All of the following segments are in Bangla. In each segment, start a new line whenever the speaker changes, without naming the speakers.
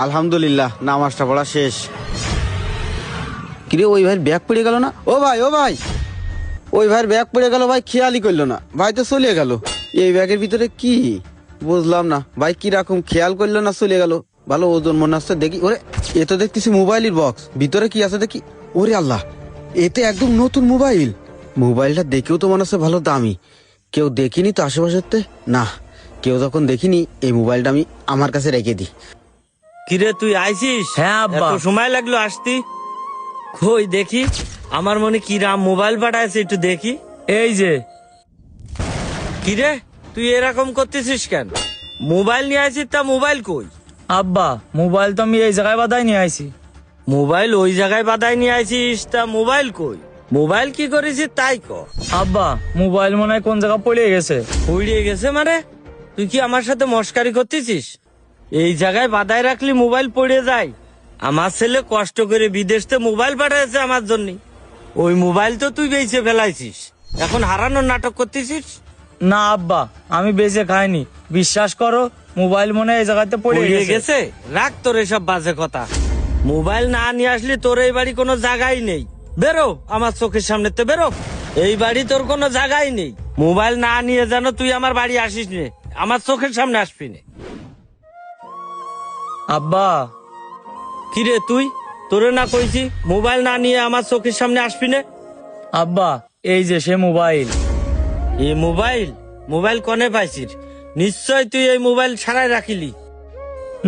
আলহামদুলিল্লাহ, নামাজটা পড়া শেষ। কিরে, ওই ভাইয়ের ব্যাগ পড়ে গেল না? ও ভাই, ওই ভাইয়ের ব্যাগ পড়ে গেল ভাই, খেয়ালই করলো না ভাই, তো চলে গেল। এই ব্যাগের ভিতরে কি বুঝলাম না ভাই, কিরকম খেয়াল করলো না, চলে গেল। ভালো ওজন মনে হচ্ছে, দেখি। ওরে, এ তো দেখতেছি মোবাইলের বক্স, ভিতরে কি আছে দেখি। ওরে আল্লাহ, এতে একদম নতুন মোবাইল। মোবাইলটা দেখেও তো মনে হচ্ছে ভালো দামি। কেউ দেখিনি তো আশেপাশেতে? না, কেউ যখন দেখিনি, এই মোবাইলটা আমি আমার কাছে রেখে দিই।
কিরে তুই আইছিস?
হ্যাঁ আব্বা।
এত সময় লাগলো আসতি? কই দেখি, আমার মনে কি রাম মোবাইল পাঠাইছে, একটু দেখি।
এই যে।
কিরে তুই এরকম করতেছিস কেন? মোবাইল নিয়ে আইছিস, তা মোবাইল কই?
আব্বা, মোবাইল তো আমি এই জায়গায় বাদাই নিয়ে আইছি।
মোবাইল ওই জায়গায় বাদায় নিয়ে আইছিস, তা মোবাইল কই? মোবাইল কি করেছিস তাই ক।
আব্বা, মোবাইল মনে হয় কোন জায়গায় পড়ে গেছে।
উড়িয়ে গেছে মানে? তুই কি আমার সাথে মস্কারি করতেছিস? এই জায়গায় বাদায় রাখলি মোবাইল পড়ে যায়? আমার ছেলে কষ্ট করে বিদেশ থেকে মোবাইল পাঠাইছে আমার জন্য, ওই মোবাইল তো তুই বেঁচে ফেলাইছিস, এখন হারানোর নাটক করতেছিস।
না আব্বা, আমি বেঁচে খাইনি, বিশ্বাস করো। মোবাইল মনে হয় এই জায়গাতে পড়ে
উড়িয়ে
গেছে।
গেছে? রাখ তোর এসব বাজে কথা। মোবাইল না নিয়ে আসলি তোর এই বাড়ি কোনো জায়গাই নেই। বেরো আমার চোখের সামনে, তো বেরো। এই বাড়ি তোর কোনো জায়গাই নেই। মোবাইল না নিয়ে যেন তুই আমার বাড়ি আসিস নে, আমার চোখের সামনে আসবি নে।
আব্বা।
কিরে তুই, তোরে না কইছি মোবাইল না নিয়ে আমার চোখের সামনে আসবি নে?
আব্বা, এই যে সে মোবাইল।
এই মোবাইল? মোবাইল কনে পাইছিস? নিশ্চয় তুই এই মোবাইল ছাড়াই রাখিলি।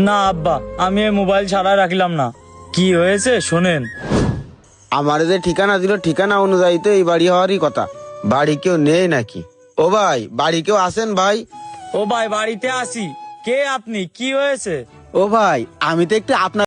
না আব্বা, আমি এই মোবাইল ছাড়া রাখলাম না। কি হয়েছে শোনেন।
আমার যে ঠিকানা দিল, ঠিকানা অনুযায়ী তো এই বাড়ি হওয়ারই কথা। বাড়ি কেউ নেই নাকি? ও ভাই, বাড়ি কেউ আছেন ভাই?
ও ভাই, বাড়িতে আসি। কে আপনি? কি হয়েছে?
ও ভাই, আমি তো একটু আপনার